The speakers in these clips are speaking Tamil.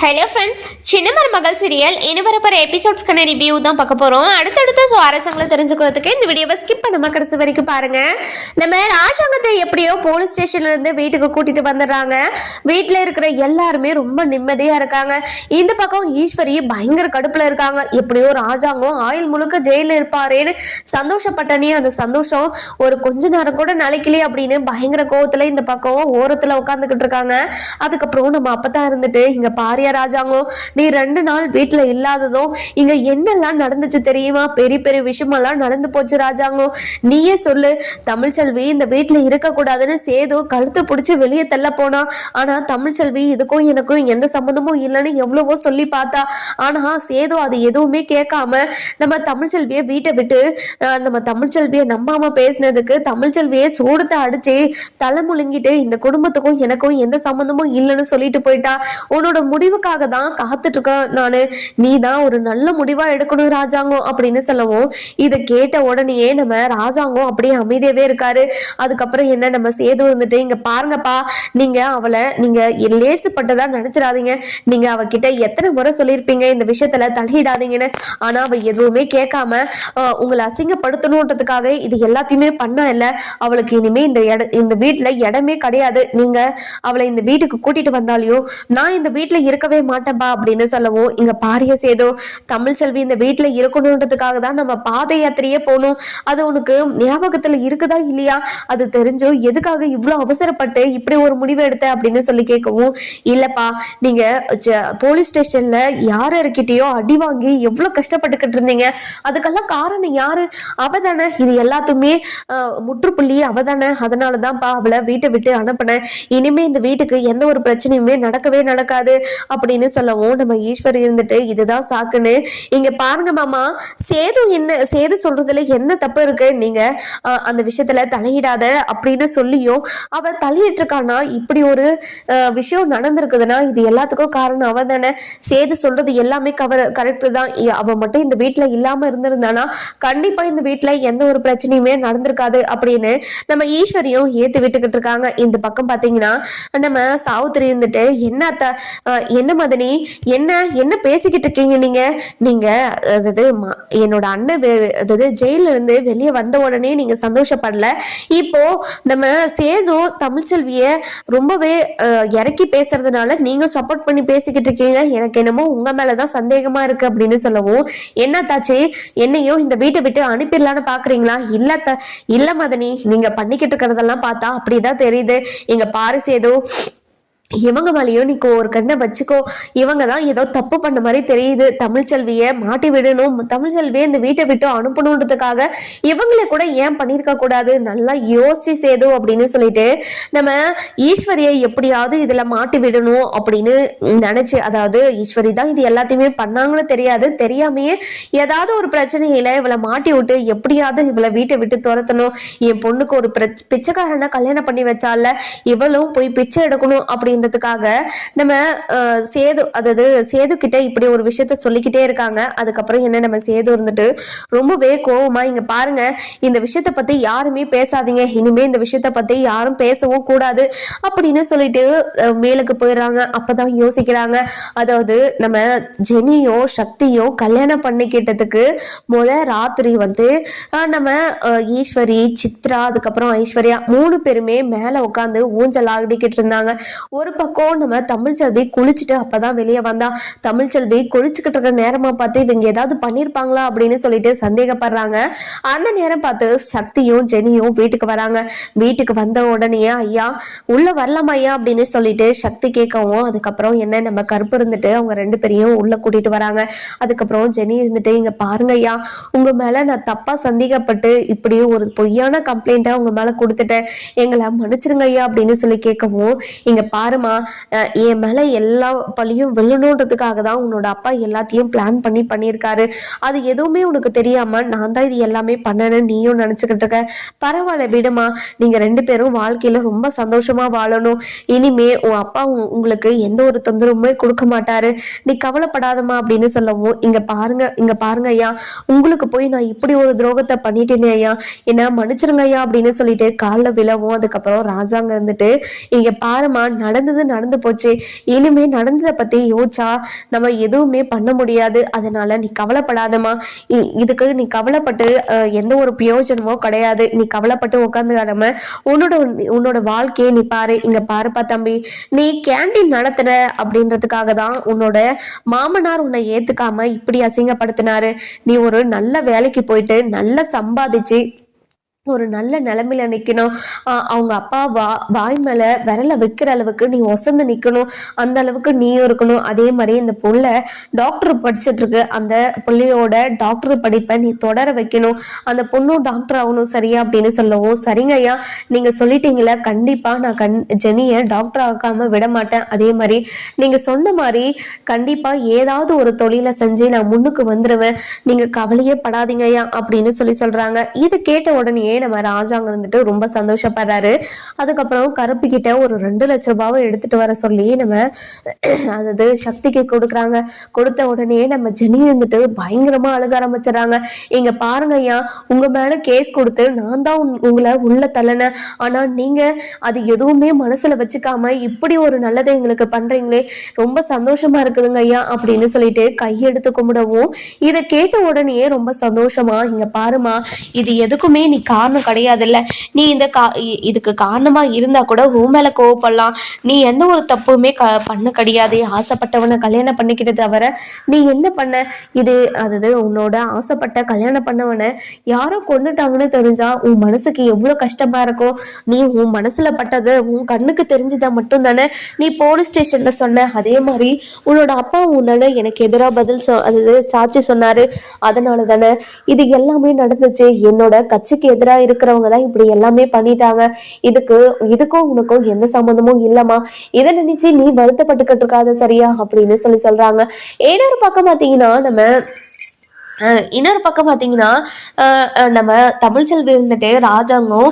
ஹலோ ஃப்ரெண்ட்ஸ், சின்ன மருமகள் சீரியல் இனி வரப்போகிற எபிசோட்ஸ்க்கான ரிவ்யூ தான் பார்க்க போகிறோம். அடுத்தடுத்த சுவாரஸ்யங்களை தெரிஞ்சுக்கிறதுக்கு இந்த வீடியோவை ஸ்கிப் பண்ணாம கடைசி வரைக்கும் பாருங்கள். நம்ம ராஜாங்கத்தை எப்படியோ போலீஸ் ஸ்டேஷன்லேருந்து வீட்டுக்கு கூட்டிகிட்டு வந்துடுறாங்க. வீட்டில் இருக்கிற எல்லாருமே ரொம்ப நிம்மதியாக இருக்காங்க. இந்த பக்கம் ஈஸ்வரி பயங்கர கடுப்பில் இருக்காங்க. எப்படியோ ராஜாங்கம் ஆயுள் முழுக்க ஜெயிலில் இருப்பாரேன்னு சந்தோஷப்பட்டனே, அந்த சந்தோஷம் ஒரு கொஞ்ச நேரம் கூட நிலைக்கலையே அப்படின்னு பயங்கர கோவத்தில் இந்த பக்கம் ஓரத்தில் உட்காந்துக்கிட்டு இருக்காங்க. அதுக்கப்புறம் நம்ம அப்பதான் இருந்துட்டு, இங்கே பாரியா ராஜாங்கம், நீ 2 நாள் வீட்டுல இல்லாததும் இங்க என்னெல்லாம் நடந்துச்சு தெரியுமா? பெரிய பெரிய விஷயமெல்லாம் நடந்து போச்சு ராஜாங்கம். நீயே சொல்லு. தமிழ்ச்செல்வி இந்த வீட்டுல இருக்க கூடாதுன்னு சேது கழுத்து பிடிச்சி வெளியே தள்ள போனா. ஆனா தமிழ்ச்செல்வி இதுக்கும் எனக்கும் எந்த சம்மந்தமும் இல்லைன்னு எவ்வளவோ சொல்லி பார்த்தா. ஆனா சேது அது எதுவுமே கேட்காம நம்ம தமிழ்ச்செல்வியை வீட்டை விட்டு நம்ம தமிழ்ச்செல்வியை நம்பாம பேசினதுக்கு தமிழ்ச்செல்வியை சூடத்தை அடிச்சு தலை முழுங்கிட்டு இந்த குடும்பத்துக்கும் எனக்கும் எந்த சம்மந்தமும் இல்லைன்னு சொல்லிட்டு போயிட்டா. உன்னோட முடிவுக்காக தான் காத்துட்டு இருக்கேன் நானு. நீ தான் ஒரு நல்ல முடிவா எடுக்கணும் ராஜாங்கம் அப்படின்னு சொல்லவும், இதை கேட்ட உடனேயே நம்ம ராஜாங்கம் அப்படியே அமைதியாவே இருக்காரு. அதுக்கப்புறம் என்ன, நம்ம சேது இருந்துட்டு, இங்க பாருங்கப்பா, நீங்க அவளை நீங்க லேசுப்பட்டதா நினைச்சிடாதீங்க. நீங்க அவகிட்ட எத்தனை முறை சொல்லியிருப்பீங்க இந்த விஷயத்துல தலையிடாதீங்கன்னு. ஆனா அவ எதுவுமே கேட்காம உங்களை அசிங்கப்படுத்தணுன்றதுக்காக இது எல்லாத்தையுமே பண்ண இல்ல. அவளுக்கு இனிமே இந்த வீட்டுல இடமே கிடையாது. நீங்க அவளை இந்த வீட்டுக்கு கூட்டிட்டு வந்தாலையும் நான் இந்த வீட்டுல இருக்கவே மாட்டேன்பா அப்படின்னு சொல்லவும், இங்க பாரிய சேதோ, தமிழ்ச்செல்வி இந்த வீட்டுல இருக்கணும்ன்றதுக்காக தான் நம்ம பாத யாத்திரையே போகணும். அது உனக்கு ஞாபகத்துல இருக்குதா இல்லையா? அது தெரிஞ்சும் எதுக்காக இவ்வளவு அவசரப்பட்டு இப்படி ஒரு முடிவு எடுத்த அப்படின்னு சொல்லி கேட்கவும், இல்லப்பா, நீங்க போலீஸ் ஸ்டேஷன்ல யார்கிட்டயோ அடி வாங்கி எவ்வளவு கஷ்டப்பட்டுக்கிட்டு இருந்தீங்க. அதுக்கெல்லாம் காரணம் யாரு? அவதானே. இது எல்லாத்துமே முற்றுப்புள்ளி அவதானே. அதனாலதான்ப்பா அவளை வீட்டை விட்டு அனுப்பினேன். இனிமே இந்த வீட்டுக்கு எந்த ஒரு பிரச்சனையுமே நடக்கவே நடக்காது அப்படின்னு சொல்லவும், நம்ம ஈஸ்வரி இருந்துட்டு, இதுதான் சாக்குன்னு. இங்க பாருங்க மாமா, சேது சொல்றதுல என்ன தப்பு இருக்கு? நீங்க அந்த விஷயத்துல தலையிடாத அப்படின்னு சொல்லியும் அவ தலையிட்டு இருக்கானா? இப்படி ஒரு விஷயம் நடந்திருக்குதுன்னா இது எல்லாத்துக்கும் காரணம் அவ தானே. சேது சொல்றது எல்லாமே கரெக்ட் தான். அவ மட்டும் இந்த வீட்டுல இல்லாம இருந்திருந்தானா கண்டிப்பா இந்த வீட்டுல எந்த ஒரு பிரச்சனையுமே நடந்திருக்காது அப்படின்னு நம்ம ஈஸ்வரியும் ஏத்து விட்டுக்கிட்டு இருக்காங்க. இந்த பக்கம் பாத்தீங்கன்னா நம்ம சாவுத்திரி இருந்துட்டு, என்ன மதனி, என்ன பேசிக்கிட்டு இருக்கீங்க நீங்க அதாவது என்னோட அண்ணன் அதாவது ஜெயில இருந்து வெளியே வந்த உடனே நீங்க சந்தோஷப்படல. இப்போ நம்ம சேது தமிழ்ச்செல்விய ரொம்பவே இறக்கி பேசுறதுனால நீங்க சப்போர்ட் பண்ணி பேசிக்கிட்டு இருக்கீங்க. எனக்கு என்னமோ உங்க மேலதான் சந்தேகமா இருக்கு அப்படின்னு சொல்லவும், என்ன தாச்சு, என்னையும் இந்த வீட்டை விட்டு அனுப்பிடலான்னு பாக்குறீங்களா? இல்ல மதனி, நீங்க பண்ணிக்கிட்டு இருக்கிறதெல்லாம் பார்த்தா அப்படிதான் தெரியுது. எங்க பாரு சேது, இவங்க மேலேயும் நீ ஒரு கண்ணை வச்சுக்கோ. இவங்க தான் ஏதோ தப்பு பண்ண மாதிரி தெரியுது. தமிழ்ச்செல்வியை மாட்டி விடணும், தமிழ்ச்செல்வியை இந்த வீட்டை விட்டு அனுப்பணுன்றதுக்காக இவங்களை கூட ஏன் பண்ணியிருக்க கூடாது? நல்லா யோசிச்சு சேது அப்படின்னு சொல்லிட்டு நம்ம ஈஸ்வரியை எப்படியாவது இதுல மாட்டி விடணும் அப்படின்னு நினைச்சு, அதாவது ஈஸ்வரி தான் இது எல்லாத்தையுமே பண்ணாங்கன்னு தெரியாது, தெரியாமையே ஏதாவது ஒரு பிரச்சனையில இவளை மாட்டி விட்டு எப்படியாவது இவளை வீட்டை விட்டு துரத்தணும். என் பொண்ணுக்கு ஒரு பிச்சைக்காரனை கல்யாணம் பண்ணி வச்சால, இவளும் போய் பிச்சை எடுக்கணும் அப்படின்னு நம்ம சேது கிட்ட இப்படி ஒரு விஷயத்த சொல்லிக்கிட்டே இருக்காங்க. அதுக்கப்புறம் என்ன, நம்ம சேது இருந்துட்டு ரொம்பவே கோவமா, இங்க பாருங்க, இந்த விஷயத்த பத்தி யாருமே பேசாதீங்க, இனிமே இந்த விஷயத்த பத்தி யாரும் பேசவும் கூடாது அப்படின்னு சொல்லிட்டு மேலுக்கு போயிடுறாங்க. அப்பதான் யோசிக்கிறாங்க, அதாவது நம்ம ஜெனியோ சக்தியோ கல்யாணம் பண்ணிக்கிட்டதுக்கு ராத்திரி நம்ம ஈஸ்வரி, சித்ரா, அதுக்கப்புறம் ஐஸ்வர்யா 3 பேருமே மேல உட்காந்து ஊஞ்சல் ஆடிக்கிட்டு இருந்தாங்க. ஒரு பக்கம் நம்ம தமிழ்ச்செல்வி குளிச்சுட்டு அப்பதான் வெளியே வந்தா. தமிழ்ச்செல்வி குளிச்சுக்கிட்டு இருக்க நேரமா பார்த்து இவங்க ஏதாவது பண்ணிருப்பாங்களா அப்படின்னு சொல்லிட்டு சந்தேகப்படுறாங்க. அந்த நேரம் பார்த்து சக்தியும் ஜெனியும் வீட்டுக்கு வராங்க. வீட்டுக்கு வந்த உடனே, ஐயா உள்ள வரலாமா ஐயா அப்படின்னு சொல்லிட்டு சக்தி கேட்கவும், அதுக்கப்புறம் என்ன, நம்ம கருப்பு இருந்துட்டு அவங்க 2 பேரையும் உள்ள கூட்டிட்டு வராங்க. அதுக்கப்புறம் ஜெனி இருந்துட்டு, இங்க பாருங்க ஐயா, உங்க மேல நான் தப்பா சந்தேகப்பட்டு இப்படி ஒரு பொய்யான கம்ப்ளைண்ட்டை உங்க மேல கொடுத்துட்டேன், எங்களை மன்னிச்சிருங்க ஐயா அப்படின்னு சொல்லி கேட்கவும், இங்க பாருமா, என் மேல எல்லா பழியும் வெல்லணுன்றதுக்காக தான் உன்னோட அப்பா எல்லாத்தையும் பிளான் பண்ணியிருக்காரு. அது எதுவுமே உனக்கு தெரியாம நான் தான் இது எல்லாமே பண்ணேன்னு நீயும் நினைச்சுக்கிட்டு இருக்க. பரவாயில்ல விடுமா, நீங்க 2 பேரும் வாழ்க்கையில ரொம்ப சந்தோஷமா வாழணும். இனிமே உன் அப்பா உங்களுக்கு எந்த ஒரு தொந்தரவுமே கொடுக்க மாட்டாரு, நீ கவலைப்படாதமா அப்படின்னு சொல்லவும், இங்க பாருங்க ஐயா, உங்களுக்கு போய் நான் இப்படி ஒரு துரோகத்தை பண்ணிட்டேனே ஐயா, என்ன மன்னிச்சிருங்க ஐயா அப்படின்னு சொல்லிட்டு காலில் விழவும், அதுக்கப்புறம் ராஜாங்க இருந்துட்டு, இங்க பாருமா, நடந்து நடந்தது நடந்து போச்சு. இனிமே நடந்ததை பத்தி யோசிச்சா நம்ம எதுவுமே பண்ண முடியாது. அதனால நீ கவலைப்படாதம்மா. இதுக்கு நீ கவலைப்பட்டு எந்த ஒரு பிரயோஜனமோ கிடையாது. நீ கவலைப்பட்டு உட்காந்துக்காம உன்னோட உன்னோட வாழ்க்கையை நீ பாரு. இங்க பாருப்பா தம்பி, நீ கேண்டீன் நடத்துற அப்படின்றதுக்காக தான் உன்னோட மாமனார் உன்னை ஏத்துக்காம இப்படி அசிங்கப்படுத்தினாரு. நீ ஒரு நல்ல வேலைக்கு போயிட்டு நல்லா சம்பாதிச்சு ஒரு நல்ல நிலைமையில நிக்கணும். அவங்க அப்பா வாய் மேல விரல வைக்கிற அளவுக்கு நீ ஒசந்து நிக்கணும். அந்த அளவுக்கு நீயும் இருக்கணும். அதே மாதிரி இந்த புள்ள டாக்டர் படிச்சுட்டு இருக்கு. அந்த புள்ளையோட டாக்டர் படிப்பை நீ தொடர வைக்கணும். அந்த பொண்ணும் டாக்டர் ஆகணும் சரியா அப்படின்னு சொல்லவும், சரிங்க ஐயா நீங்க சொல்லிட்டீங்களா, கண்டிப்பா நான் ஜெனியை டாக்டர் ஆக்காம விட மாட்டேன். அதே மாதிரி நீங்க சொன்ன மாதிரி கண்டிப்பா ஏதாவது ஒரு தொழிலை செஞ்சு நான் முன்னுக்கு வந்துருவேன். நீங்க கவலையே படாதீங்க ஐயா அப்படின்னு சொல்றாங்க. இது கேட்ட உடனே நம்ம ராஜாங்க இருந்துட்டு ரொம்ப சந்தோஷப்படுறாரு. அதுக்கப்புறம் கருப்பு கிட்ட ஒரு 2 லட்சம் ரூபாவை எடுத்துட்டு வர சொல்லி நம்ம அதாவது சக்திக்கு கொடுக்குறாங்க. கொடுத்த உடனே நம்ம ஜெனி இருந்துட்டு பயங்கரமா அழுக ஆரம்பிச்சிடறாங்க. இங்க பாருங்க ஐயா, உங்க மேல கேஸ் கொடுத்து நான் தான் உங்களை உள்ள தள்ளன. ஆனா நீங்க அது எதுவுமே மனசுல வச்சுக்காம இப்படி ஒரு நல்லதை எங்களுக்கு பண்றீங்களே, ரொம்ப சந்தோஷமா இருக்குதுங்க ஐயா அப்படின்னு சொல்லிட்டு கையெடுத்து கும்பிடவும், இதை கேட்ட உடனே ரொம்ப சந்தோஷமா, இங்க பாருமா, இது எதுக்குமே நீ காரணம் கிடையாதுல்ல. நீ இதுக்கு காரணமா இருந்தா கூட உன் மேல கோவப்படலாம். நீ எந்த ஒரு தப்புமே பண்ண கிடையாது. ஆசைப்பட்டவனை கல்யாணம் பண்ணிக்கிட்டு தவிர நீ என்ன பண்ண? இது அதாவது உன்னோட ஆசைப்பட்ட கல்யாணம் பண்ணவனை யாரோ கொண்டுட்டாங்கன்னு தெரிஞ்சா உன் மனசுக்கு எவ்வளவு கஷ்டமா இருக்கும். நீ உன் மனசுல பட்டது உன் கண்ணுக்கு தெரிஞ்சுதா மட்டும் தானே நீ போலீஸ் ஸ்டேஷன்ல சொன்ன. அதே மாதிரி உன்னோட அப்பா உன்னால எனக்கு எதிராக பதில் அதாவது சாட்சி சொன்னாரு. அதனால தானே இது எல்லாமே நடந்துச்சு. என்னோட கட்சிக்கு எதிராக இருக்கிறவங்க தான் இப்படி எல்லாமே பண்ணிட்டாங்க. இதுக்கும் உனக்கும் எந்த சம்மந்தமும் இல்லம்மா. இதை நினைச்சு நீ வருத்தப்பட்டுக்கிட்டு இருக்காத சரியா அப்படின்னு சொல்றாங்க. இன்னொரு பக்கம் பாத்தீங்கன்னா நம்ம தமிழ்ச்செல்வி இருந்துட்டு ராஜாங்கம்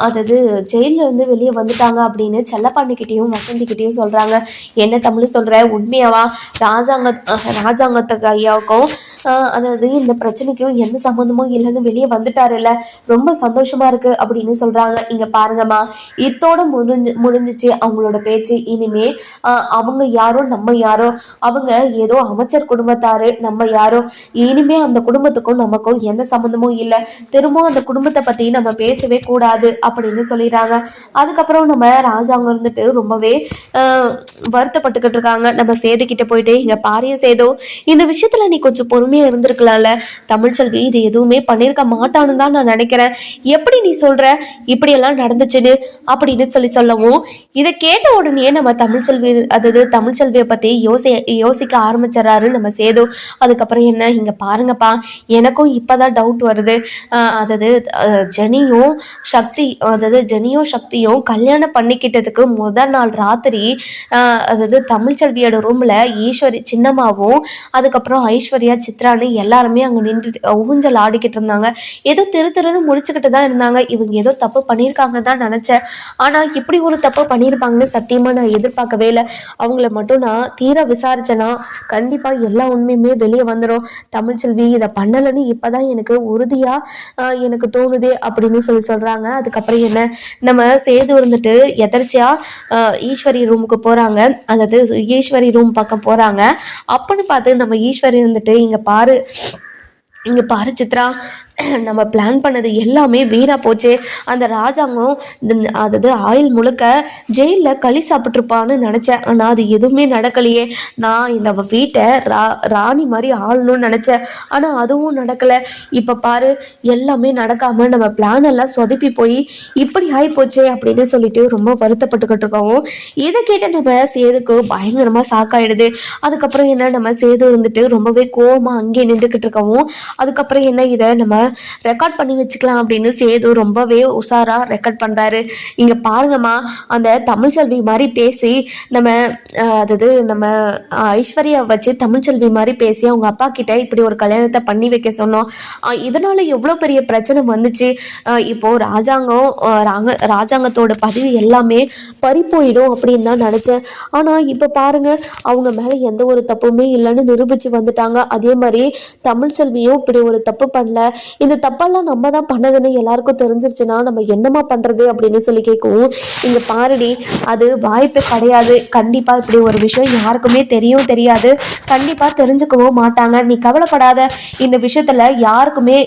அதாவது ஜெயில இருந்து வெளியே வந்துட்டாங்க அப்படின்னு செல்லப்பாண்டிக்கிட்டையும் வசந்திக்கிட்டையும் சொல்றாங்க. என்ன தமிழ் சொல்ற, உண்மையாவா? ராஜாங்கத்துக்கு ஐயாவுக்கும் அதாவது இந்த பிரச்சனைக்கும் எந்த சம்மந்தமும் இல்லைன்னு வெளியே வந்துட்டாருல்ல, ரொம்ப சந்தோஷமா இருக்கு அப்படின்னு சொல்றாங்க. இங்க பாருங்கம்மா, இத்தோட முடிஞ்சிச்சு அவங்களோட பேச்சு. இனிமே அவங்க யாரோ நம்ம யாரோ, அவங்க ஏதோ அமைச்சர் குடும்பத்தாரு, நம்ம யாரோ, இனிமே அந்த குடும்பத்துக்கும் நமக்கும் எந்த சம்மந்தமும் இல்லை. திரும்பவும் அந்த குடும்பத்தை பத்தி நம்ம பேசவே கூடாது அப்படின்னு சொல்லிடுறாங்க. அதுக்கப்புறம் நம்ம ராஜாங்க இருந்துட்டு ரொம்பவே வருத்தப்பட்டுக்கிட்டு இருக்காங்க. நம்ம சேதுக்கிட்ட போயிட்டு, இங்க பாரிய சேதோ, இந்த விஷயத்துல நீ கொஞ்சம் பொறுமையா இருந்திருக்கலாம்ல. தமிழ்ச்செல்வி இது எதுவுமே பண்ணிருக்க மாட்டான்னு தான் நான் நினைக்கிறேன். எப்படி நீ சொல்ற இப்படி எல்லாம் நடந்துச்சுன்னு அப்படின்னு சொல்லவும், இதை கேட்ட உடனே நம்ம தமிழ்ச்செல்வியை பத்தி யோசிக்க ஆரம்பிச்சிடறாரு நம்ம சேது. அதுக்கப்புறம் என்ன, இங்க பாருங்கப்பா, எனக்கும் இப்பதான் டவுட் வருது. அதாவது ஜெனியும் சக்தியும் கல்யாணம் பண்ணிக்கிட்டதுக்கு முதல் நாள் ராத்திரி அதாவது தமிழ்ச்செல்வியோட ரூம்ல ஈஸ்வரி சின்னம்மாவும் அதுக்கப்புறம் ஐஸ்வர்யா சித்ரான்னு எல்லாருமே அங்க நின்று ஊஞ்சல் ஆடிக்கிட்டு இருந்தாங்க. ஏதோ திருன்னு முடிச்சுக்கிட்டு தான் இருந்தாங்க. இவங்க ஏதோ தப்பு பண்ணியிருக்காங்க தான் நினைச்சேன். ஆனா இப்படி ஒரு தப்பு பண்ணியிருப்பாங்கன்னு சத்தியமா நான் எதிர்பார்க்கவே இல்லை. அவங்கள மட்டும் நான் தீர விசாரிச்சேன்னா கண்டிப்பா எல்லா உண்மையுமே வெளியே வந்துடும். தமிழ்ச்செல்வி இதை பண்ணலன்னு இப்பதான் எனக்கு உறுதியா எனக்கு தோணுதே அப்படின்னு சொல்றாங்க. அதுக்கப்புறம் என்ன, நம்ம சேது இருந்துட்டு எதர்ச்சியா ஈஸ்வரி ரூமுக்கு போறாங்க. அதாவது ஈஸ்வரி ரூம் பக்கம் போறாங்க. அப்பன்னு பார்த்து நம்ம ஈஸ்வரி இருந்துட்டு, இங்க பாரு சித்ரா, நம்ம பிளான் பண்ணது எல்லாமே வீணா போச்சு. அந்த ராஜாங்கம் அதாவது ஆயில் முழுக்க ஜெயிலில் களி சாப்பிட்ருப்பான்னு நினச்சேன். ஆனால் அது எதுவுமே நடக்கலையே. நான் இந்த வீட்டை ராணி மாதிரி ஆளணும்னு நினச்சேன். ஆனால் அதுவும் நடக்கலை. இப்போ பாரு, எல்லாமே நடக்காமல் நம்ம பிளான் எல்லாம் சொதப்பி போய் இப்படி ஆகி போச்சே அப்படின்னு சொல்லிட்டு ரொம்ப வருத்தப்பட்டுக்கிட்டு இருக்கோம். இதை கேட்ட நம்ம சேதுக்கு பயங்கரமாக சாக்காயிடுது. அதுக்கப்புறம் என்ன, நம்ம சேது இருந்துட்டு ரொம்பவே கோவமாக அங்கேயே நின்றுக்கிட்டு இருக்கவும், அதுக்கப்புறம் என்ன, இதை நம்ம ரெக்கார்ட் பண்ணி வச்சுக்கலாம் அப்படின்னு சேது ரொம்பவே உஷாரா ரெக்கார்ட் பண்றாரு. இங்க பாருங்கம்மா, அந்த தமிழ்ச்செல்வி மாதிரி பேசி நம்ம ஐஸ்வர்யா வச்சு தமிழ்ச்செல்வி மாதிரி பேசி அவங்க அப்பா கிட்ட இப்படி ஒரு கல்யாணத்தை பண்ணி வைக்க சொன்னோம். இதனால எவ்வளவு பெரிய பிரச்சனை வந்துச்சு. இப்போ ராஜாங்கத்தோட பதவி எல்லாமே பறி போயிடும் அப்படின்னு தான் நினைச்சேன். ஆனா இப்ப பாருங்க, அவங்க மேல எந்த ஒரு தப்புமே இல்லைன்னு நிரூபிச்சு வந்துட்டாங்க. அதே மாதிரி தமிழ்ச்செல்வியும் இப்படி ஒரு தப்பு பண்ணல. இந்த தப்பெல்லாம் நம்ம தான் பண்ணதுன்னு எல்லாருக்கும் தெரிஞ்சிருச்சுன்னா நம்ம என்னமா பண்றது அப்படின்னு சொல்லி கேட்கவும், இங்க பாருடி, அது வாய்ப்பே கிடையாது. கண்டிப்பா இப்படி ஒரு விஷயம் யாருக்குமே தெரியாது, கண்டிப்பா தெரிஞ்சுக்கவும் மாட்டாங்க. நீ கவலைப்படாத, இந்த விஷயத்துல யாருக்குமே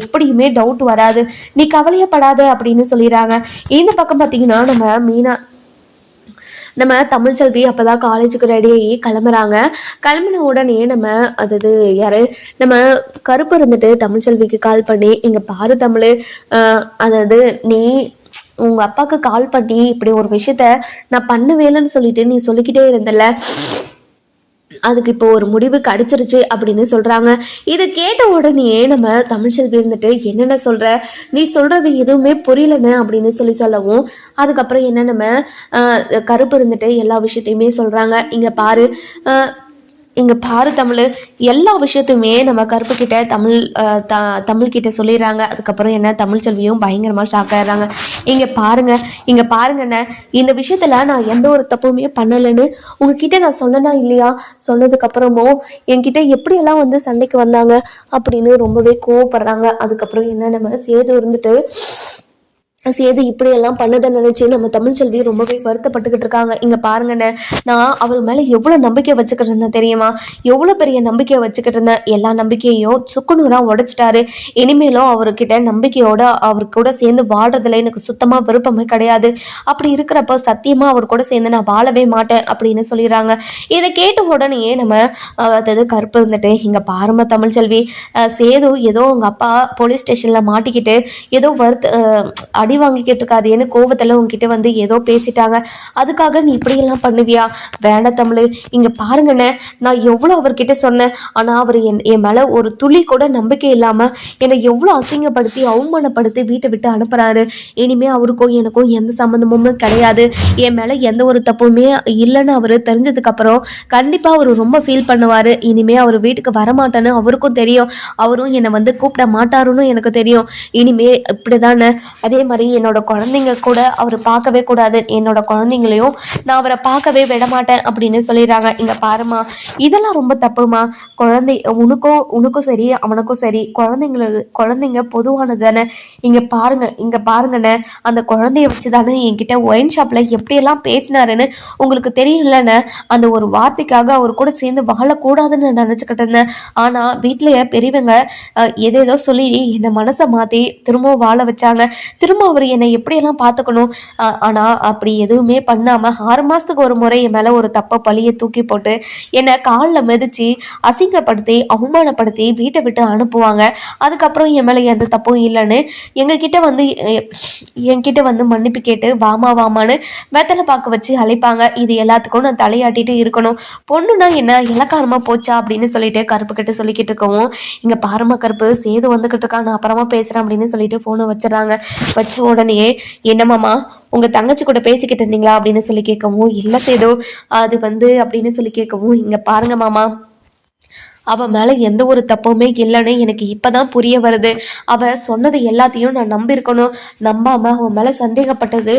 எப்படியுமே டவுட் வராது, நீ கவலையப்படாத அப்படின்னு சொல்லிடுறாங்க. இந்த பக்கம் பார்த்தீங்கன்னா நம்ம தமிழ்ச்செல்வி அப்பதான் காலேஜுக்கு ரெடியாகி கிளம்புறாங்க. கிளம்பின உடனே அதாவது யாரு நம்ம கருப்பு இருந்துட்டு தமிழ்ச்செல்விக்கு கால் பண்ணி, இங்க பாரு தமிழ், அதாவது நீ உங்க அப்பாவுக்கு கால் பண்ணி இப்படி ஒரு விஷயத்த நான் பண்ணுவேலன்னு சொல்லிட்டு நீ சொல்லிக்கிட்டே இருந்தல, அதுக்கு இப்போ ஒரு முடிவு கிடைச்சிருச்சு அப்படின்னு சொல்றாங்க. இதை கேட்ட உடனே நம்ம தமிழ்ச்செல்வி இருந்துட்டு, என்னென்ன சொல்ற, நீ சொல்றது எதுவுமே புரியலன்னு அப்படின்னு சொல்லவும், அதுக்கப்புறம் என்ன நம்ம கருப்பு இருந்துட்டு எல்லா விஷயத்தையுமே சொல்றாங்க. இங்க பாரு தமிழ், எல்லா விஷயத்தையுமே நம்ம கருப்பு கிட்ட தமிழ் கிட்ட சொல்லிடுறாங்க. அதுக்கப்புறம் என்ன தமிழ்ச்செல்வியும் பயங்கரமா ஷாக் ஆயிடுறாங்க. இங்க பாருங்கண்ணே, இந்த விஷயத்துல நான் எந்த ஒரு தப்புமே பண்ணலைன்னு உங்ககிட்ட நான் சொன்னனா இல்லையா, சொன்னதுக்கு அப்புறமும் என்கிட்ட எப்படியெல்லாம் சண்டைக்கு வந்தாங்க அப்படின்னு ரொம்பவே கோவப்படுறாங்க. அதுக்கப்புறம் என்ன நம்ம சேது இப்படியெல்லாம் பண்ணதை நினைச்சு நம்ம தமிழ்ச்செல்வி ரொம்பவே வருத்தப்பட்டுக்கிட்டு இருக்காங்க. இங்க பாருங்கண்ணே, நான் அவர் மேல எவ்வளவு நம்பிக்கை வச்சுக்கிட்டு இருந்தேன் தெரியுமா, எவ்வளவு பெரிய நம்பிக்கையை வச்சுக்கிட்டு இருந்தேன், எல்லா நம்பிக்கையையும் சுக்குநூறா உடைச்சிட்டாரு. இனிமேலும் அவர்கிட்ட நம்பிக்கையோட அவர் கூட சேர்ந்து வாழ்றதுல எனக்கு சுத்தமா விருப்பமே கிடையாது. அப்படி இருக்கிறப்ப சத்தியமா அவர் கூட சேர்ந்து நான் வாழவே மாட்டேன் அப்படின்னு சொல்லிடுறாங்க. இதை கேட்ட உடனே நம்ம அதாவது கருப்பு இருந்துட்டு, இங்க பாருமா தமிழ்ச்செல்வி, சேது ஏதோ உங்க அப்பா போலீஸ் ஸ்டேஷன்ல மாட்டிக்கிட்டு ஏதோ அடி வாங்கிக்கிட்டு இருக்காருன்னு கோபத்துல உங்ககிட்ட ஏதோ பேசிட்டாங்க, அதுக்காக நீ இப்படியெல்லாம் பண்ணுவியா, வேண்டாம் தமிழ், இங்க பாருங்கண்ணே, நான் எவ்வளவு அவர்கிட்ட சொன்னேன், ஆனா அவர் என் மேல ஒரு துளி கூட நம்பிக்கை இல்லாம என்னை எவ்வளவு அசிங்கப்படுத்தி அவமானப்படுத்தி வீட்டை விட்டு அனுப்புறாரு. இனிமே அவருக்கும் எனக்கும் எந்த சம்மந்தமும் கிடையாது, என் மேல எந்த ஒரு தப்புமே இல்லைன்னு அவரு தெரிஞ்சதுக்கு அப்புறம் கண்டிப்பா அவரு ரொம்ப ஃபீல் பண்ணுவாரு. இனிமே அவர் வீட்டுக்கு வரமாட்டேன்னு அவருக்கும் தெரியும், அவரும் என்னை கூப்பிட மாட்டாருன்னு எனக்கு தெரியும். இனிமே இப்படிதானே, அதே மாதிரி என்னோட குழந்தைங்க கூட அவர் பார்க்கவே கூடாது, என்னோட குழந்தைங்களையும் நான் அவரை பார்க்கவே விட மாட்டேன் அப்படின்னு சொல்லிடுறாங்க. இங்க பாருமா, இதெல்லாம் ரொம்ப தப்புமா, உனக்கும் சரி அவனுக்கும் சரி குழந்தைங்க பொதுவானது தானே. இங்க பாருங்கண்ணே, அந்த குழந்தைய வச்சுதானே என்கிட்ட ஒயின் ஷாப்ல எப்படியெல்லாம் பேசினாருன்னு உங்களுக்கு தெரியலன்னு, அந்த ஒரு வார்த்தைக்காக அவர் கூட சேர்ந்து வாழக்கூடாதுன்னு நினைச்சுக்கிட்டு இருந்தேன். ஆனா வீட்டுல பெரியவங்க ஏதேதோ சொல்லி என்னை மனசை மாத்தி திரும்பவும் வாழ வச்சாங்க. திரும்ப அவர் என்னை எப்படியெல்லாம் பார்த்துக்கணும், ஆனால் அப்படி எதுவுமே பண்ணாமல் 6 மாதத்துக்கு ஒரு முறை என் மேலே ஒரு தப்பை பழியை தூக்கி போட்டு என்னை காலில் மிதித்து அசிங்கப்படுத்தி அவமானப்படுத்தி வீட்டை விட்டு அனுப்புவாங்க. அதுக்கப்புறம் என் மேலே எந்த தப்பும் இல்லைன்னு என்கிட்ட மன்னிப்பு கேட்டு வாமான்னு வெத்தலை பார்க்க வச்சு அழைப்பாங்க. இது எல்லாத்துக்கும் நான் தலையாட்டிட்டு இருக்கணும். பொண்ணுன்னா என்ன இலக்காரமாக போச்சா அப்படின்னு சொல்லிட்டு கருப்பு கிட்ட சொல்லிக்கிட்டு இருக்கவும், இங்கே பாரமா கருப்பு, சேது வந்துக்கிட்டு இருக்கா, நான் அப்புறமா பேசுகிறேன் அப்படின்னு சொல்லிட்டு ஃபோனை வச்சிடறாங்க. வச்ச உடனே, என்னமாமா உங்க தங்கச்சி கூட பேசிக்கிட்டு இருந்தீங்களா அப்படின்னு சொல்லி கேட்கவும், இல்லை சேது அது அப்படின்னு சொல்லி கேட்கவும், இங்க பாருங்க மாமா, அவன் மேலே எந்த ஒரு தப்புமே இல்லைன்னு எனக்கு இப்போதான் புரிய வருது. அவள் சொன்னது எல்லாத்தையும் நான் நம்பியிருக்கணும், நம்பாமல் அவன் மேலே சந்தேகப்பட்டது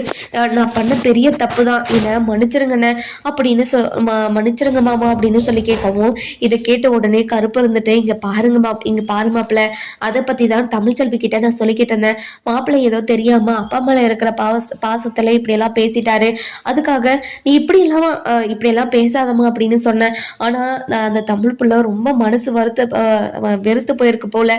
நான் பண்ண பெரிய தப்பு தான், என்னை மன்னிச்சிருங்கண்ணே அப்படின்னு மன்னிச்சிருங்க மாமா அப்படின்னு சொல்லி கேட்கவும், இதை கேட்ட உடனே கருப்பு இருந்துட்டு, இங்கே பாரு மாப்பிள்ள, அதை பற்றி தான் தமிழ்ச்செல்வி கிட்ட நான் சொல்லிக்கிட்டு இருந்தேன். மாப்பிள்ளை ஏதோ தெரியாமல் அப்பா மேலே இருக்கிற பாசத்தில் இப்படியெல்லாம் பேசிட்டாரு, அதுக்காக நீ இப்படியெல்லாம் பேசாதம்மா அப்படின்னு சொன்னேன். ஆனால் அந்த தமிழ் பிள்ளை ரொம்ப மனசு வெறுத்து போயிருக்கு போல,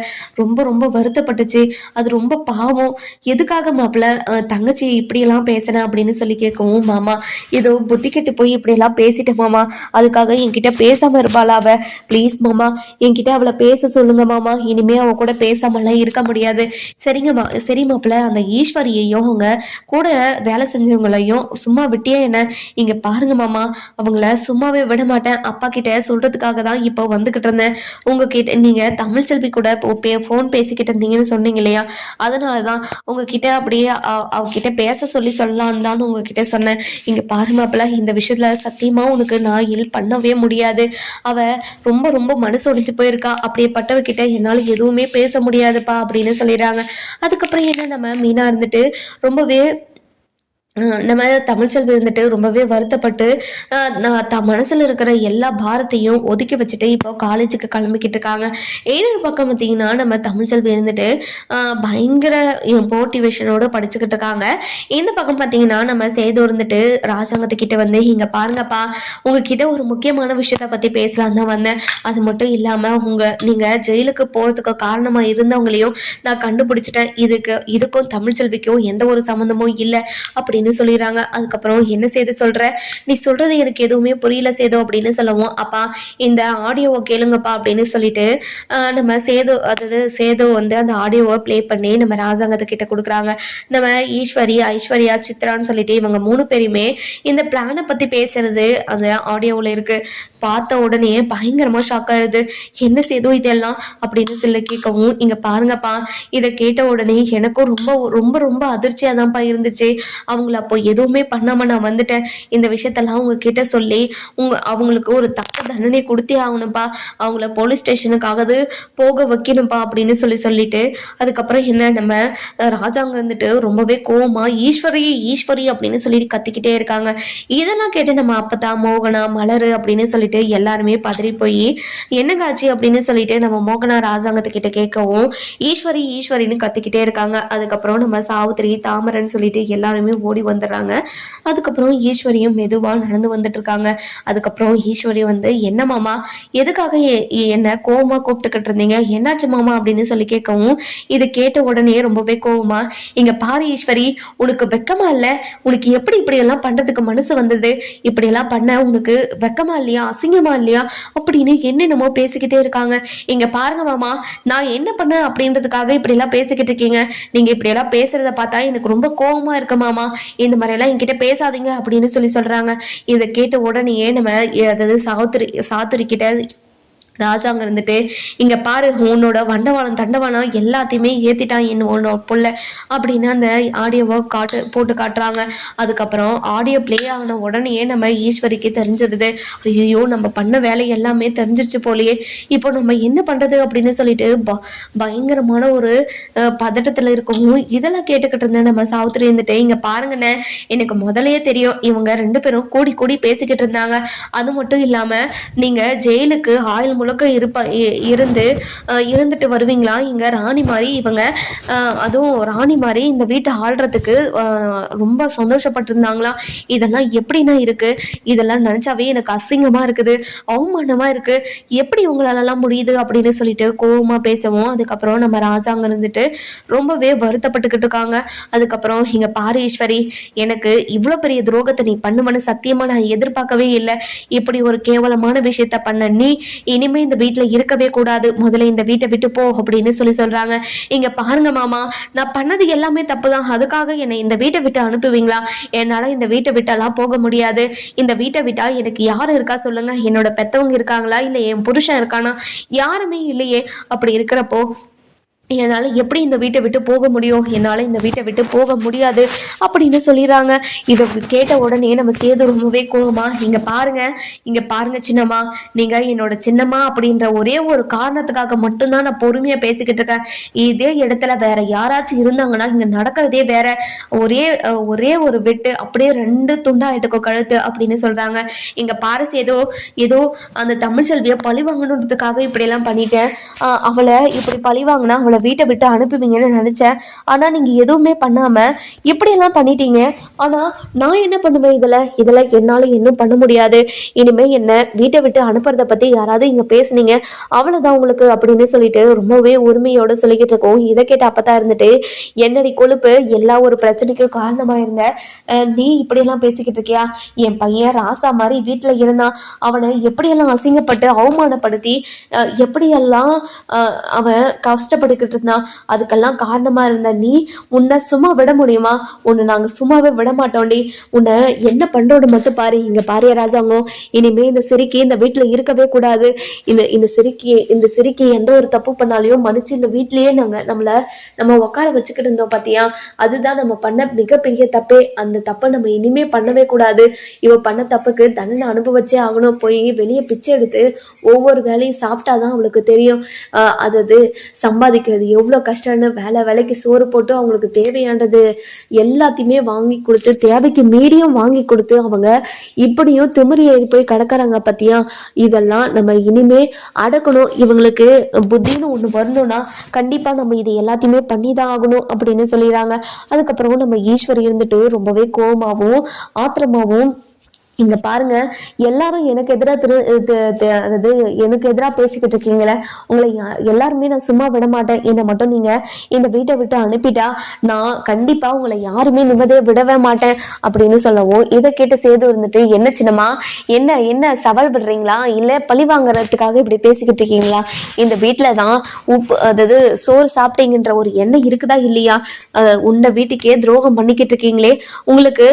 ரொம்ப ரொம்ப வருத்தப்பட்டுச்சு. அது ரொம்ப பாவம். எதுக்காக மாப்பிள்ள தங்கச்சி இப்படியெல்லாம் பேசின அப்படின்னு சொல்லி கேட்கவும், மாமா ஏதோ புத்தி கெட்டு போய் இப்படியெல்லாம் பேசிட்டேன் மாமா, அதுக்காக என்கிட்ட பேசாம இருப்பாளா அவ, ப்ளீஸ் மாமா என்கிட்ட அவளை பேச சொல்லுங்க மாமா, இனிமே அவ கூட பேசாமலாம் இருக்க முடியாது. சரி மாப்பிள்ள, அந்த ஈஸ்வரியையும் அவங்க கூட வேலை செஞ்சவங்களையும் சும்மா விட்டியே என்ன, இங்க பாருங்க மாமா, அவங்கள சும்மாவே விட மாட்டேன், அப்பா கிட்ட சொல்றதுக்காக தான் இப்போ வந்துகிட்டு இருந்தேன். உங்ககிட்ட நீங்க தமிழ்ச்செல்வி கூட ஃபோன் பேசிக்கிட்டு இருந்தீங்கன்னு சொன்னீங்க இல்லையா, அதனாலதான் உங்ககிட்ட அப்படியே அவகிட்ட பேச சொல்லலான்னு தான் உங்ககிட்ட சொன்னேன். இங்க பாரு மாப்பிள்ள, இந்த விஷயத்துல சத்தியமா உனக்கு நான் பண்ணவே முடியாது. அவ ரொம்ப ரொம்ப மனசு ஒடிஞ்சு போயிருக்கா, அப்படியேப்பட்டவகிட்ட என்னால எதுவுமே பேச முடியாதுப்பா அப்படின்னு சொல்லிடுறாங்க. அதுக்கப்புறம் என்ன நம்ம மீனா இருந்துட்டு ரொம்பவே நம்ம தமிழ்ச்செல்வி இருந்துட்டு ரொம்பவே வருத்தப்பட்டு மனசில் இருக்கிற எல்லா பாரத்தையும் ஒதுக்கி வச்சுட்டு இப்போ காலேஜுக்கு கிளம்பிக்கிட்டு இருக்காங்க. இன்னொரு பக்கம் பார்த்தீங்கன்னா நம்ம தமிழ்ச்செல்வி இருந்துட்டு பயங்கர மோட்டிவேஷனோடு படிச்சுக்கிட்டு இருக்காங்க. இந்த பக்கம் பார்த்தீங்கன்னா நம்ம சேது இருந்துட்டு ராஜாங்கத்துக்கிட்ட வந்து இங்கே பாருங்கப்பா, உங்ககிட்ட ஒரு முக்கியமான விஷயத்தை பற்றி பேசலாம் தான் வந்தேன். அது மட்டும் இல்லாமல் நீங்கள் ஜெயிலுக்கு போகிறதுக்கு காரணமாக இருந்தவங்களையும் நான் கண்டுபிடிச்சிட்டேன். இதுக்கும் தமிழ்ச்செல்விக்கும் எந்த ஒரு சம்மந்தமும் இல்லை அப்படின்னு சொல்லிடுறாங்க. அதுக்கப்புறம் என்ன சேது சொல்ற, நீ சொல்றது எனக்கு எதுவுமே புரியல சேது அப்படின்னு சொல்லவும், அப்பா இந்த ஆடியோவை கேளுங்கப்பா அப்படின்னு சொல்லிட்டு நம்ம சேது வந்து அந்த ஆடியோவை ப்ளே பண்ணி நம்ம ராஜாங்கத்துக்கிட்ட கொடுக்குறாங்க. நம்ம ஈஸ்வரி, ஐஸ்வர்யா, சித்ரான்னு சொல்லிட்டு இவங்க 3 பேருமே இந்த பிளானை பத்தி பேசுறது அந்த ஆடியோவில் இருக்கு. பார்த்த உடனே பயங்கரமா ஷாக் ஆயிடுது. என்ன சேது இதெல்லாம் அப்படின்னு சொல்லி கேட்கவும், இங்க பாருங்கப்பா, இதை கேட்ட உடனே எனக்கும் ரொம்ப ரொம்ப ரொம்ப அதிர்ச்சியா தான்ப்பா இருந்துச்சு. அவங்கள அப்போ எதுவுமே பண்ணாம நான் வந்துட்டேன். இந்த விஷயத்தெல்லாம் உங்ககிட்ட சொல்லி அவங்களுக்கு ஒரு தக்க தண்டனை கொடுத்தே ஆகணும்ப்பா. அவங்கள போலீஸ் ஸ்டேஷனுக்காகது போக வைக்கணும்ப்பா அப்படின்னு சொல்லிட்டு அதுக்கப்புறம் என்ன நம்ம ராஜாங்க இருந்துட்டு ரொம்பவே கோவமா ஈஸ்வரி ஈஸ்வரி அப்படின்னு சொல்லிட்டு கத்திக்கிட்டே இருக்காங்க. இதெல்லாம் கேட்டு நம்ம அப்பதான் மோகனா, மலரு அப்படின்னு சொல்லிட்டு எல்லாருமே பதறி போய் என்னங்காச்சு அப்படின்னு சொல்லிட்டு நம்ம மோகனா ராஜாங்கத்துக்கிட்ட கேட்கவும் ஈஸ்வரி ஈஸ்வரின்னு கத்திக்கிட்டே இருக்காங்க. அதுக்கப்புறம் நம்ம சாவித்திரி, தாமரன்னு சொல்லிட்டு எல்லாருமே ஓடி வந்துடுறாங்க. அதுக்கப்புறம் ஈஸ்வரியும் மெதுவா நடந்து வந்துட்டு இருக்காங்க. அதுக்கப்புறம் ஈஸ்வரி வந்து என்ன மாமா, எதுக்காக என்ன கோவமா கூப்பிட்டுக்கிட்டு இருந்தீங்க, என்னாச்சு மாமா அப்படின்னு சொல்லி கேட்கவும், இது கேட்ட உடனே ரொம்பவே கோவமா, இங்க பாரு ஈஸ்வரி, உனக்கு வெக்கமா இல்ல, உனக்கு எப்படி இப்படி எல்லாம் பண்றதுக்கு மனசு வந்தது, இப்படி எல்லாம் பண்ண உனக்கு வெக்கமா இல்லையா, அசிங்கமா இல்லையா அப்படின்னு என்னென்னமோ பேசிக்கிட்டே இருக்காங்க. இங்க பாருங்க மாமா, நான் என்ன பண்ண அப்படின்றதுக்காக இப்படி எல்லாம் பேசிக்கிட்டு இருக்கீங்க, நீங்க இப்படி எல்லாம் பேசுறத பார்த்தா எனக்கு ரொம்ப கோவமா இருக்கு மாமா, இந்த மாதிரி எல்லாம் என்கிட்ட பேசாதீங்க அப்படின்னு சொல்றாங்க. இதை கேட்ட உடனே நம்ம அதாவது சாத்துரி கிட்ட ராஜாங்க இருந்துட்டு இங்க பாரு, உன்னோட வண்டவாளம் தண்டவாளம் எல்லாத்தையுமே ஏத்திட்டான் உன்னோட புள்ள அப்படின்னு அந்த ஆடியோவை போட்டு காட்டுறாங்க. அதுக்கப்புறம் ஆடியோ பிளே ஆன உடனே நம்ம ஈஸ்வரிக்கு தெரிஞ்சிருது. ஐயோ, நம்ம பண்ண வேலை எல்லாமே தெரிஞ்சிருச்சு போலயே, இப்போ நம்ம என்ன பண்றது அப்படின்னு சொல்லிட்டு பயங்கரமான ஒரு பதட்டத்துல இருக்கவும் இதெல்லாம் கேட்டுக்கிட்டு இருந்தேன். நம்ம சாவித்திரி இருந்துட்டு இங்க பாருங்கண்ணே, எனக்கு முதலையே தெரியும் இவங்க 2 பேரும் கூடி கூடி பேசிக்கிட்டு இருந்தாங்க. அது மட்டும் இல்லாம நீங்க ஜெயிலுக்கு ஆயுள் முழுக்க இருந்துட்டு வருவீங்களா, இங்க ராணி மாதிரி இவங்க அதுவும் ராணி மாதிரி இந்த வீட்டை ஆள்றதுக்கு ரொம்ப சந்தோஷப்பட்டிருந்தாங்களா, இதெல்லாம் எப்படின்னா இருக்கு, இதெல்லாம் நினைச்சாவே எனக்கு அசிங்கமா இருக்குது, அவமானமா இருக்கு, எப்படி உங்களாலலாம் முடியுது அப்படின்னு சொல்லிட்டு கோவமா பேசவும், அதுக்கப்புறம் நம்ம ராஜாங்க இருந்துட்டு ரொம்பவே வருத்தப்பட்டுக்கிட்டு இருக்காங்க. அதுக்கப்புறம் இங்க பாரு ஈஸ்வரி, எனக்கு இவ்வளவு பெரிய துரோகத்தை நீ பண்ணுவன்னு சத்தியமா நான் எதிர்பார்க்கவே இல்லை. இப்படி ஒரு கேவலமான விஷயத்த பண்ண நீ இனிமே இந்த வீட்டுல இருக்கவே கூடாது, முதல்ல இந்த வீட்டை விட்டு போ அப்படின்னு சொல்றாங்க. இங்க பாருங்க மாமா, நான் பண்ணது எல்லாமே தப்புதான், அதுக்காக என்னை இந்த வீட்டை விட்டு அனுப்புவீங்களா, என்னால இந்த வீட்டை விட்டெல்லாம் போக முடியாது, இந்த வீட்டை விட்டா எனக்கு யாரு இருக்கா சொல்லுங்க, என்னோட பெத்தவங்க இருக்காங்களா, இல்ல என் புருஷன் இருக்கானா, யாருமே இல்லையே, அப்படி இருக்கிறப்போ என்னால் எப்படி இந்த வீட்டை விட்டு போக முடியும், என்னால் இந்த வீட்டை விட்டு போக முடியாது அப்படின்னு சொல்லிடுறாங்க. இதை கேட்ட உடனே நம்ம சேது ரொம்பவே கோவமா, இங்கே பாருங்க சின்னம்மா, நீங்கள் என்னோட சின்னம்மா அப்படின்ற ஒரே ஒரு காரணத்துக்காக மட்டும்தான் நான் பொறுமையாக பேசிக்கிட்டு இருக்கேன். இதே இடத்துல வேற யாராச்சும் இருந்தாங்கன்னா இங்கே நடக்கிறதே வேற, ஒரே ஒரு வெட்டு அப்படியே 2 துண்டாயிட்டுக்கோ கழுத்து அப்படின்னு சொல்கிறாங்க. இங்கே பாரு சேதோ, ஏதோ அந்த தமிழ்ச்செல்வியை பழி வாங்கணுன்றதுக்காக இப்படியெல்லாம் பண்ணிட்டேன், அவளை இப்படி பழி வாங்கினா அவளை வீட்டை விட்டு அனுப்புவீங்கன்னு நினைச்சேன், ஆனா நீங்க எதுவுமே பண்ணாம இப்படி எல்லாம் பண்ணிட்டீங்க. ஆனா நான் என்ன பண்ணுவேன், இதுல என்னால இன்னும் பண்ண முடியாது, இனிமே என்ன வீட்டை விட்டு அனுப்புறத பத்தி யாராவது இங்க பேசுனீங்க அவ்வளவுதான் உங்களுக்கு அப்படின்னு சொல்லிட்டு ரொம்பவே உரிமையோட சொல்லிக்கிட்டு இருக்கோம். இதை கேட்ட அப்பதான் இருந்துட்டு, என்னடி கொழுப்பு, எல்லா ஒரு பிரச்சனைக்கும் காரணமா இருந்த நீ இப்படியெல்லாம் பேசிக்கிட்டு இருக்கியா, என் பையன் ராசா மாதிரி வீட்டுல இருந்தான், அவனை எப்படியெல்லாம் அசிங்கப்பட்டு அவமானப்படுத்தி எப்படியெல்லாம் அவன் கஷ்டப்பட்டுக்கிட்டு இருந்தான், அதுக்கெல்லாம் காரணமா இருந்த நீ உன்னை சும்மா விட முடியுமா, உன்னை நாங்க சும்மாவே விட மாட்டோண்டி, உன்னை என்ன பண்றோடு மட்டும் பாரு. இங்க பாரிய ராஜாங்கம், இனிமே இந்த சிரிக்கி இந்த வீட்டுல இருக்கவே கூடாது, இந்த சிரிக்கி எந்த ஒரு தப்பு பண்ணாலையும் மன்னிச்சு இந்த வீட்லயே நம்ம உட்கார வச்சுக்கிட்டு இருந்தோம் பாத்தியா, அதுதான் நம்ம பண்ண மிகப்பெரிய தப்பே, அந்த தப்பை நம்ம இனிமே பண்ணவே கூடாது, இவ பண்ண தப்புக்கு தண்டனை அனுபவிச்சே ஆகணும், போய் வெளியே பிச்சை எடுத்து ஒவ்வொரு வேலையும் சாப்பிட்டாதான் அவளுக்கு தெரியும், அதாவது சம்பாதிக்கிறது அது எவ்வளோ கஷ்டம்னு வேலைக்கு சோறு போட்டு அவங்களுக்கு தேவையானது எல்லாத்தையுமே வாங்கி கொடுத்து தேவைக்கு மீறியும் வாங்கி கொடுத்து அவங்க இப்படியும் திமிரி ஏறி போய் கிடக்குறாங்க பத்தியா. இதெல்லாம் நம்ம இனிமே அடக்கணும். இவங்களுக்கு புத்தின்னு ஒன்று வரணும்னா கண்டிப்பா நம்ம இது எல்லாத்தையுமே பண்ணிதான் ஆகணும் அப்படின்னு சொல்லிடுறாங்க. அதுக்கப்புறம் நம்ம ஈஸ்வரி இருந்துட்டு ரொம்பவே கோவமாவும் ஆத்திரமாவும், இங்க பாருங்க, எல்லாரும் எனக்கு எதிராக அதாவது எனக்கு எதிராக பேசிக்கிட்டு இருக்கீங்களே, உங்களை எல்லாருமே நான் சும்மா விட மாட்டேன். என்னை மட்டும் நீங்க இந்த வீட்டை விட்டு அனுப்பிட்டா நான் கண்டிப்பா உங்களை யாருமே நிம்மதியை விடவே மாட்டேன் அப்படின்னு சொல்லவும், இதை கேட்டு சேது இருந்துட்டு, என்ன சின்னமா, என்ன சவால் விடுறீங்களா, இல்ல பழி வாங்குறதுக்காக இப்படி பேசிக்கிட்டு இருக்கீங்களா? இந்த வீட்டுல தான் அதாவது சோறு சாப்பிட்டீங்கன்ற ஒரு எண்ணம் இருக்குதா இல்லையா? உன்ன வீட்டுக்கே துரோகம் பண்ணிக்கிட்டு இருக்கீங்களே, உங்களுக்கு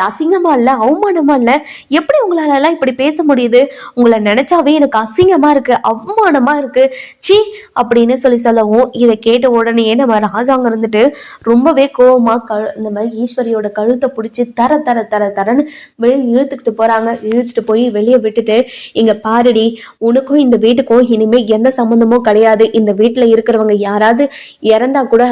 அசிங்கமா இல்ல, அவமானமா இல்ல? எப்படி உங்களாலலாம் இப்படி பேச முடியுது? உங்களை நினைச்சாவே எனக்கு அசிங்கமா இருக்கு, அவமானமா இருக்கு, சி அப்படின்னு சொல்லவும், இதை கேட்ட உடனே நம்ம ராஜாங்க இருந்துட்டு ரொம்பவே கோவமா இந்த மாதிரி ஈஸ்வரியோட கழுத்தை பிடிச்சி தரன்னு வெளியே இழுத்துக்கிட்டு போறாங்க. இழுத்துட்டு போய் வெளியே விட்டுட்டு, இங்க பாருடி, உனக்கும் இந்த வீட்டுக்கும் இனிமே எந்த சம்மந்தமும் கிடையாது. இந்த வீட்டுல இருக்கிறவங்க யாராவது இறந்தா கூட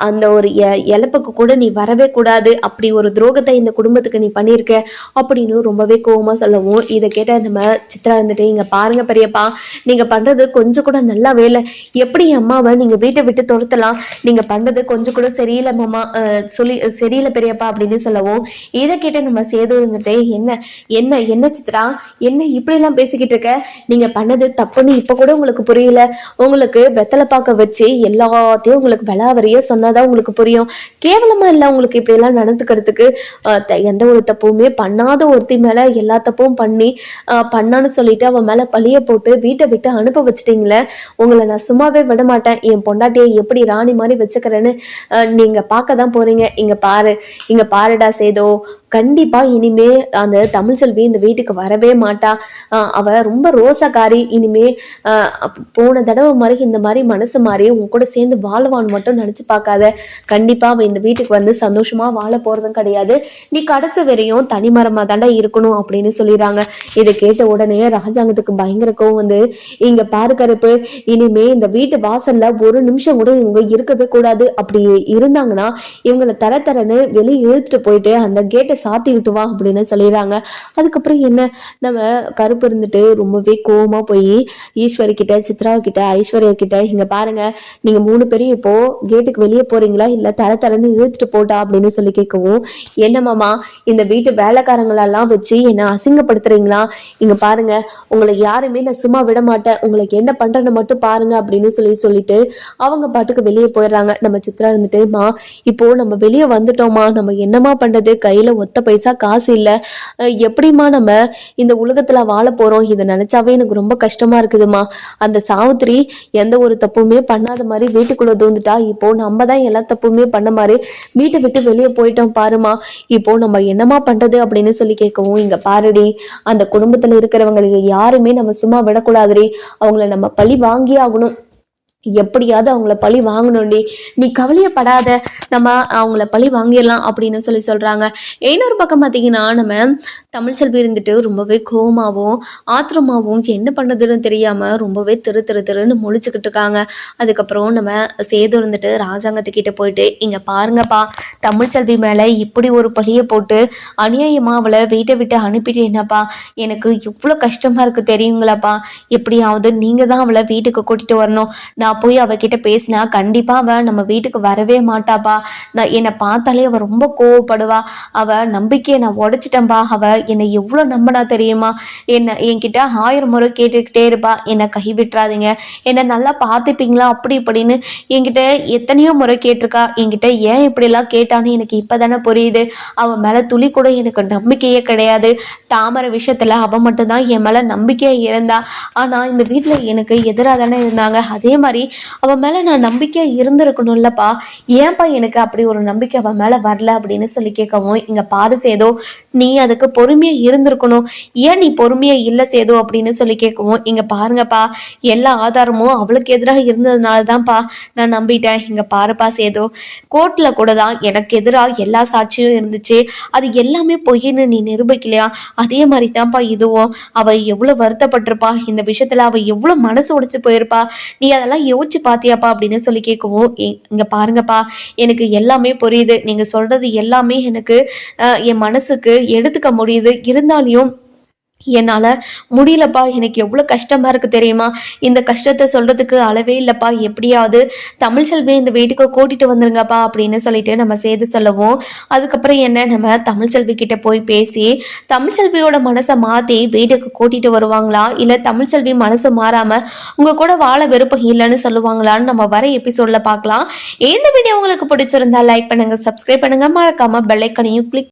அந்த ஒரு இழப்புக்கு கூட நீ வரவே கூடாது. அப்படி ஒரு துரோகத்தை இந்த குடும்பத்துக்கு நீ பண்ணியிருக்க அப்படின்னு ரொம்பவே கோவமா சொல்லவும், இதை கேட்ட நம்ம சித்ரா இருந்துட்டு, இங்க பாருங்க பெரியப்பா, நீங்க பண்றது கொஞ்சம் கூட நல்லா வேலை. எப்படி அம்மாவை நீங்க வீட்டை விட்டு துரத்தலாம்? நீங்க பண்றது கொஞ்சம் கூட சரியில்லை மாமா, சரியில்லை பெரியப்பா அப்படின்னு சொல்லவும், இதை கேட்ட நம்ம சேது இருந்துட்டு, என்ன சித்ரா, என்ன இப்படி எல்லாம் பேசிக்கிட்டு இருக்க? நீங்க பண்ணது தப்புன்னு இப்ப கூட உங்களுக்கு புரியல? உங்களுக்கு வெத்தலை பாக்க வச்சு எல்லாத்தையும் உங்களுக்கு விளாவறிய சொன்னாதான் உங்களுக்கு புரியும். கேவலமா இல்ல உங்களுக்கு இப்படி எல்லாம் நடந்துக்கிறதுக்கு? எந்த ஒரு தப்புமே பண்ணாத ஒருத்தி மேல எல்லா தப்பும் பண்ணான்னு சொல்லிட்டு அவன் மேல பழிய போட்டு வீட்டை விட்டு அனுப்ப வச்சுட்டீங்களே, உங்களை நான் சும்மாவே விட மாட்டேன். என் பொண்டாட்டியை எப்படி ராணி மாதிரி வச்சுக்கிறேன்னு நீங்க பார்க்கதான் போறீங்க. இங்க பாருடா சேதோ, கண்டிப்பா இனிமே அந்த தமிழ் செல்வி இந்த வீட்டுக்கு வரவே மாட்டா. அவ ரொம்ப ரோசக்காரி. இனிமே போன தடவை மாதிரி இந்த மாதிரி மனசு மாதிரி உங்க கூட சேர்ந்து வாழ்வான்னு மட்டும் நினைச்சு பார்க்காத. கண்டிப்பா அவ இந்த வீட்டுக்கு வந்து சந்தோஷமா வாழ போறதும் கிடையாது. நீ கடைசி வரையும் தனிமரமா தாண்டா இருக்கணும் அப்படின்னு சொல்லிடுறாங்க. இதை கேட்ட உடனே ராஜாங்கத்துக்கு பயங்கர கோவம் வந்து, இங்க பாரு கருப்பு, இனிமே இந்த வீட்டு வாசல்ல ஒரு நிமிஷம் கூட இவங்க இருக்கவே கூடாது. அப்படி இருந்தாங்கன்னா இவங்களை தரன்னு வெளியே இழுத்துட்டு போயிட்டு அந்த கேட்டை சாத்தி விட்டுவா அப்படின்னு சொல்லிடுறாங்க. அதுக்கப்புறம் என்ன, நம்ம கருப்பு இருந்துட்டு ரொம்பவே கோவமா போய் ஈஸ்வரி கிட்ட, சித்ரா கிட்ட, ஐஸ்வர்யா கிட்ட, இங்க பாருங்க, நீங்க 3 பேரும் இப்போ கேட்டுக்கு வெளியே போறீங்களா இல்ல தரன்னு இழுத்துட்டு போட்டா அப்படின்னு சொல்லி கேட்கவும், என்ன மாமா, இந்த வீட்டு வேலைக்காரங்களெல்லாம் வச்சு என்ன அசிங்கப்படுத்துறீங்களா? இங்க பாருங்க, உங்களை யாருமே நான் சும்மா விட மாட்டேன், உங்களுக்கு என்ன பண்றேன்னு மட்டும் பாருங்க அப்படின்னு சொல்லிட்டு அவங்க பாட்டுக்கு வெளியே போயிடுறாங்க. நம்ம சித்ரா இருந்துட்டு, மா இப்போ நம்ம வெளியே வந்துட்டோமா, நம்ம என்னமா பண்றது, கையில ஒத்த பைசா காசு இல்லை, எப்படிமா நம்ம இந்த உலகத்துல வாழ போறோம்? இதை நினைச்சாவே எனக்கு ரொம்ப கஷ்டமா இருக்குதுமா. அந்த சாவித்திரி எந்த ஒரு தப்புமே பண்ணாத மாதிரி வீட்டுக்குள்ள தூந்துட்டா. இப்போ நம்ம தான் எல்லா தப்புமே பண்ண மாதிரி வீட்டை விட்டு வெளியே போயிட்டோம் பாருமா. இப்போ நம்ம என்னமா பண்றது அப்படின்னு சொல்லி கேட்கவும், இங்க பாருடி, அந்த குடும்பத்துல இருக்கிறவங்களுக்கு யாருமே நம்ம சும்மா விடக்கூடாதுடி, அவங்கள நம்ம பழி வாங்கி ஆகணும். எப்படியாவது அவங்கள பழி வாங்கணும்டி, நீ கவலையப்படாத, நம்ம அவங்கள பழி வாங்கிடலாம் அப்படின்னு சொல்றாங்க. இன்னொரு பக்கம் பார்த்தீங்கன்னா, நம்ம தமிழ்ச்செல்வி இருந்துட்டு ரொம்பவே கோவமாகவும் ஆத்திரமாகவும் என்ன பண்ணுறதுன்னு தெரியாமல் ரொம்பவே திருன்னு முழிச்சுக்கிட்டு இருக்காங்க. அதுக்கப்புறம் நம்ம சேது இருந்துட்டு ராஜாங்கத்துக்கிட்ட போயிட்டு, இங்கே பாருங்கப்பா, தமிழ்ச்செல்வி மேலே இப்படி ஒரு பழியை போட்டு அநியாயமாக அவளை வீட்டை விட்டு அனுப்பிட்டு என்னப்பா, எனக்கு இவ்வளோ கஷ்டமாக இருக்குது தெரியுங்களாப்பா. எப்படியாவது நீங்கள் தான் அவளை வீட்டுக்கு கூட்டிகிட்டு வரணும். நான் போய் அவகிட்ட பேசினா கண்டிப்பா அவ நம்ம வீட்டுக்கு வரவே மாட்டாப்பா. நான் என்னை பார்த்தாலே அவ ரொம்ப கோவப்படுவா. அவ நம்பிக்கையை நான் உடைச்சிட்டேன்பா. அவ என்னை எவ்வளவு நம்பினா தெரியுமா? என்கிட்ட 1000 முறை கேட்டுக்கிட்டே இருப்பா, என்னை கைவிட்டுறாதீங்க, என்னை நல்லா பார்த்துப்பீங்களா அப்படி இப்படின்னு என்கிட்ட எத்தனையோ முறை கேட்டிருக்கா. என்கிட்ட ஏன் இப்படிலாம் கேட்டான்னு எனக்கு இப்பதானே புரியுது. அவ மேல துளி கூட எனக்கு நம்பிக்கையே கிடையாது. தாமரை விஷயத்துல அவ மட்டும்தான் என் மேல நம்பிக்கையா இருந்தா. ஆனா இந்த வீட்டுல எனக்கு எதிராக தானே இருந்தாங்க. அதே மாதிரி அவன் மேல நான் நம்பிக்கையா இருந்திருக்கணும்லப்பா. ஏன்பா எனக்கு அப்படி ஒரு நம்பிக்கை அவன் மேல வரல அப்படின்னு சொல்லி கேட்கவும், இங்க பாரு சேதோ, நீ அதுக்கு பொறுமையா இருந்திருக்கணும். ஏன் நீ பொறுமையா இல்ல சேதோ அப்படின்னு சொல்லி கேட்கவும், இங்க பாருங்கப்பா, எல்லா ஆதாரமும் அவளுக்கு எதிராக இருந்ததுனாலதான்ப்பா நான் நம்பிட்டேன். இங்க பாருப்பா சேதோ, கோர்ட்ல கூட தான் எனக்கு எதிராக எல்லா சாட்சியும் இருந்துச்சு. அது எல்லாமே பொய்ன்னு நீ நிரூபிக்கலையா? அதே மாதிரி தான்ப்பா இதுவும். அவ எவ்வளவு வருத்தப்பட்டிருப்பா இந்த விஷயத்துல, அவ எவ்வளவு மனசு உடைச்சு போயிருப்பா. நீ அதெல்லாம் யோசிச்சு பாத்தியாப்பா அப்படின்னு சொல்லி கேட்கவும், இங்க பாருங்கப்பா, எனக்கு எல்லாமே புரியுது, நீங்க சொல்றது எல்லாமே எனக்கு என் மனசுக்கு எடுத்துக்க முடியுது. இருந்தாலையும் என்னால முடியலப்பா, எனக்கு எவ்வளவு கஷ்டமா இருக்கு தெரியுமா? இந்த கஷ்டத்தை சொல்றதுக்கு அளவே இல்லப்பா. எப்படியாவது தமிழ்செல்வி இந்த வீட்டுக்கு கூட்டிட்டு வந்துருங்கப்பா அப்படின்னு சொல்லிட்டு நம்ம சேது சொல்லவும், அதுக்கப்புறம் என்ன, நம்ம தமிழ்செல்வி கிட்ட போய் பேசி தமிழ்செல்வியோட மனசை மாத்தி வீட்டுக்கு கூட்டிட்டு வருவாங்களா, இல்ல தமிழ்செல்வி மனசு மாறாம உங்க கூட வாழ விருப்பம் இல்லைன்னு சொல்லுவாங்களான்னு நம்ம வர எபிசோட்ல பார்க்கலாம். இந்த வீடியோ உங்களுக்கு பிடிச்சிருந்தா லைக் பண்ணுங்க, சப்ஸ்கிரைப் பண்ணுங்க, மறக்காம பெல் ஐக்கானையும் கிளிக்